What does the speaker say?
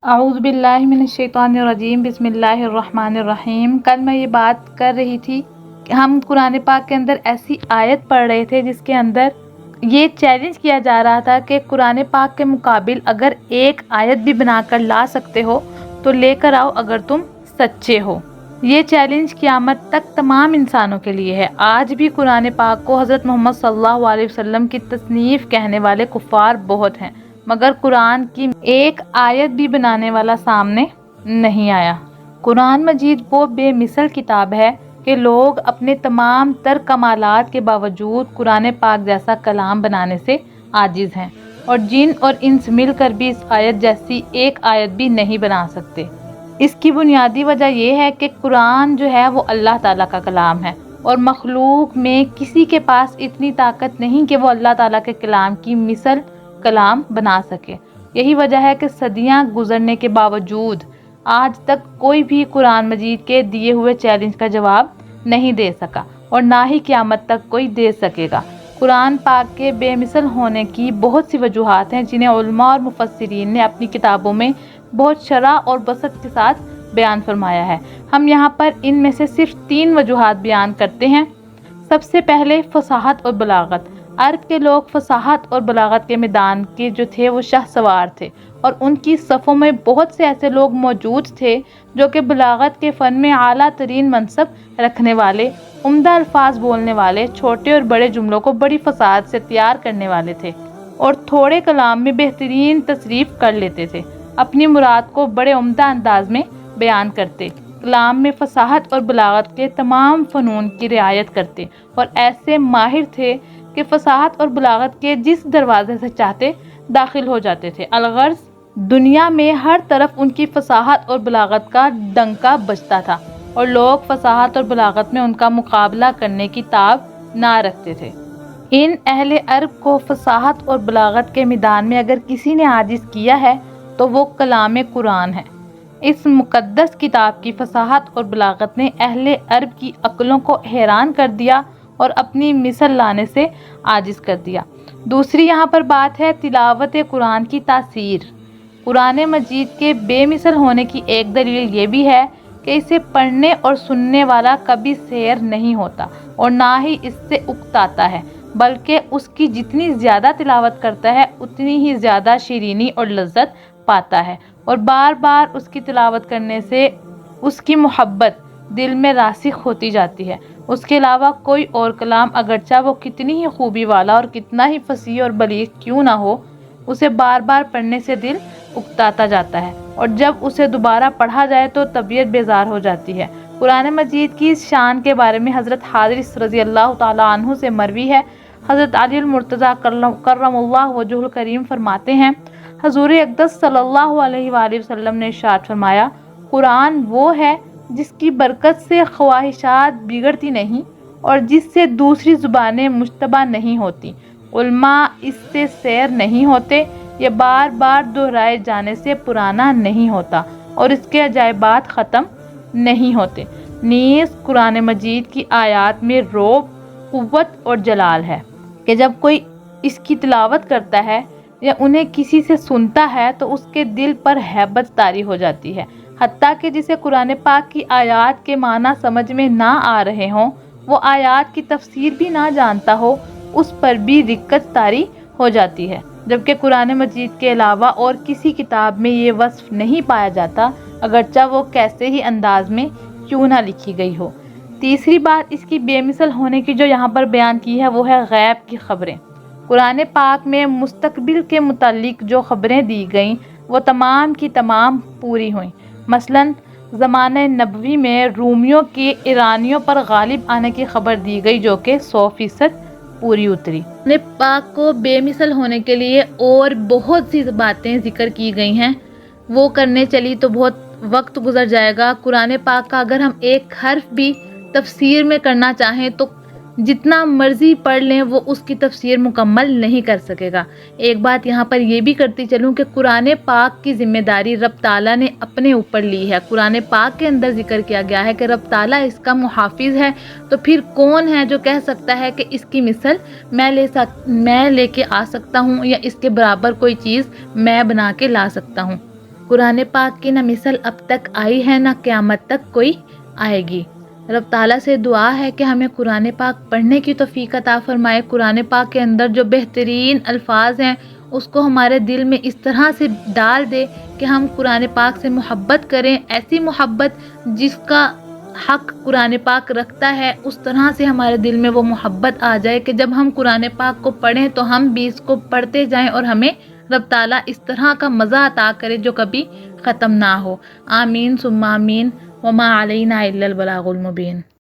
اعوذ باللہ من الشیطان الرجیم، بسم اللہ الرحمن الرحیم۔ کل میں یہ بات کر رہی تھی کہ ہم قرآن پاک کے اندر ایسی آیت پڑھ رہے تھے جس کے اندر یہ چیلنج کیا جا رہا تھا کہ قرآن پاک کے مقابل اگر ایک آیت بھی بنا کر لا سکتے ہو تو لے کر آؤ اگر تم سچے ہو۔ یہ چیلنج قیامت تک تمام انسانوں کے لیے ہے۔ آج بھی قرآن پاک کو حضرت محمد صلی اللہ علیہ وسلم کی تصنیف کہنے والے کفار بہت ہیں، مگر قرآن کی ایک آیت بھی بنانے والا سامنے نہیں آیا۔ قرآن مجید وہ بے مثل کتاب ہے کہ لوگ اپنے تمام تر کمالات کے باوجود قرآن پاک جیسا کلام بنانے سے عاجز ہیں، اور جن اور انس مل کر بھی اس آیت جیسی ایک آیت بھی نہیں بنا سکتے۔ اس کی بنیادی وجہ یہ ہے کہ قرآن جو ہے وہ اللہ تعالیٰ کا کلام ہے، اور مخلوق میں کسی کے پاس اتنی طاقت نہیں کہ وہ اللہ تعالیٰ کے کلام کی مثل کلام بنا سکے۔ یہی وجہ ہے کہ صدیاں گزرنے کے باوجود آج تک کوئی بھی قرآن مجید کے دیے ہوئے چیلنج کا جواب نہیں دے سکا، اور نہ ہی قیامت تک کوئی دے سکے گا۔ قرآن پاک کے بے مثل ہونے کی بہت سی وجوہات ہیں جنہیں علماء اور مفسرین نے اپنی کتابوں میں بہت شرح اور بسط کے ساتھ بیان فرمایا ہے۔ ہم یہاں پر ان میں سے صرف 3 وجوہات بیان کرتے ہیں۔ سب سے پہلے فصاحت اور بلاغت۔ عرب کے لوگ فصاحت اور بلاغت کے میدان کے جو تھے وہ شاہ سوار تھے، اور ان کی صفوں میں بہت سے ایسے لوگ موجود تھے جو کہ بلاغت کے فن میں اعلیٰ ترین منصب رکھنے والے، عمدہ الفاظ بولنے والے، چھوٹے اور بڑے جملوں کو بڑی فصاحت سے تیار کرنے والے تھے، اور تھوڑے کلام میں بہترین تصریف کر لیتے تھے، اپنی مراد کو بڑے عمدہ انداز میں بیان کرتے، کلام میں فصاحت اور بلاغت کے تمام فنون کی رعایت کرتے، اور ایسے ماہر تھے کہ فصاحت اور بلاغت کے جس دروازے سے چاہتے داخل ہو جاتے تھے۔ الغرض دنیا میں ہر طرف ان کی فصاحت اور بلاغت کا ڈنکا بجتا تھا، اور لوگ فصاحت اور بلاغت میں ان کا مقابلہ کرنے کی تاب نہ رکھتے تھے۔ ان اہل عرب کو فصاحت اور بلاغت کے میدان میں اگر کسی نے عاجز کیا ہے تو وہ کلام قرآن ہے۔ اس مقدس کتاب کی فصاحت اور بلاغت نے اہل عرب کی عقلوں کو حیران کر دیا اور اپنی مثل لانے سے عاجز کر دیا۔ دوسری یہاں پر بات ہے تلاوت قرآن کی تاثیر۔ قرآن مجید کے بے مثل ہونے کی ایک دلیل یہ بھی ہے کہ اسے پڑھنے اور سننے والا کبھی سیر نہیں ہوتا، اور نہ ہی اس سے اکتاتا ہے، بلکہ اس کی جتنی زیادہ تلاوت کرتا ہے اتنی ہی زیادہ شیرینی اور لذت پاتا ہے، اور بار بار اس کی تلاوت کرنے سے اس کی محبت دل میں راسخ ہوتی جاتی ہے۔ اس کے علاوہ کوئی اور کلام اگرچہ وہ کتنی ہی خوبی والا اور کتنا ہی فصیح اور بلیغ کیوں نہ ہو، اسے بار بار پڑھنے سے دل اکتاتا جاتا ہے، اور جب اسے دوبارہ پڑھا جائے تو طبیعت بیزار ہو جاتی ہے۔ قرآن مجید کی اس شان کے بارے میں حضرت حارث رضی اللہ تعالیٰ عنہ سے مروی ہے۔ حضرت علی المرتضیٰ کرم اللہ وجہہ الکریم فرماتے ہیں، حضور اقدس صلی اللہ علیہ وآلہ وسلم نے ارشاد فرمایا، قرآن وہ ہے جس کی برکت سے خواہشات بگڑتی نہیں اور جس سے دوسری زبانیں مشتبہ نہیں ہوتی، علماء اس سے سیر نہیں ہوتے، یہ بار بار دہرائے جانے سے پرانا نہیں ہوتا، اور اس کے عجائبات ختم نہیں ہوتے۔ نیز قرآن مجید کی آیات میں رعب، قوت اور جلال ہے کہ جب کوئی اس کی تلاوت کرتا ہے یا انہیں کسی سے سنتا ہے تو اس کے دل پر ہیبت طاری ہو جاتی ہے، حتیٰ کہ جسے قرآن پاک کی آیات کے معنی سمجھ میں نہ آ رہے ہوں، وہ آیات کی تفسیر بھی نہ جانتا ہو، اس پر بھی رکت طاری ہو جاتی ہے، جبکہ قرآن مجید کے علاوہ اور کسی کتاب میں یہ وصف نہیں پایا جاتا، اگرچہ وہ کیسے ہی انداز میں کیوں نہ لکھی گئی ہو۔ تیسری بات اس کی بے مثل ہونے کی جو یہاں پر بیان کی ہے وہ ہے غیب کی خبریں۔ قرآن پاک میں مستقبل کے متعلق جو خبریں دی گئیں وہ تمام کی تمام پوری ہوئیں۔ مثلاً زمانہ نبوی میں رومیوں کے ایرانیوں پر غالب آنے کی خبر دی گئی جو کہ 100% پوری اتری۔ قرآن پاک کو بے مثل ہونے کے لیے اور بہت سی باتیں ذکر کی گئی ہیں، وہ کرنے چلی تو بہت وقت گزر جائے گا۔ قرآن پاک کا اگر ہم ایک حرف بھی تفسیر میں کرنا چاہیں تو جتنا مرضی پڑھ لیں وہ اس کی تفسیر مکمل نہیں کر سکے گا۔ ایک بات یہاں پر یہ بھی کرتی چلوں کہ قرآن پاک کی ذمہ داری رب تعالیٰ نے اپنے اوپر لی ہے۔ قرآن پاک کے اندر ذکر کیا گیا ہے کہ رب تعالیٰ اس کا محافظ ہے، تو پھر کون ہے جو کہہ سکتا ہے کہ اس کی مثل میں لے کے آ سکتا ہوں یا اس کے برابر کوئی چیز میں بنا کے لا سکتا ہوں۔ قرآن پاک کی نہ مثل اب تک آئی ہے نہ قیامت تک کوئی آئے گی۔ رب تعالیٰ سے دعا ہے کہ ہمیں قرآن پاک پڑھنے کی توفیق عطا فرمائے، قرآن پاک کے اندر جو بہترین الفاظ ہیں اس کو ہمارے دل میں اس طرح سے ڈال دے کہ ہم قرآن پاک سے محبت کریں، ایسی محبت جس کا حق قرآن پاک رکھتا ہے، اس طرح سے ہمارے دل میں وہ محبت آ جائے کہ جب ہم قرآن پاک کو پڑھیں تو ہم بھی اس کو پڑھتے جائیں اور ہمیں رب تعالیٰ اس طرح کا مزہ عطا کرے جو کبھی ختم نہ ہو۔ آمین ثم آمین۔ وما علینا الا البلاغ المبین۔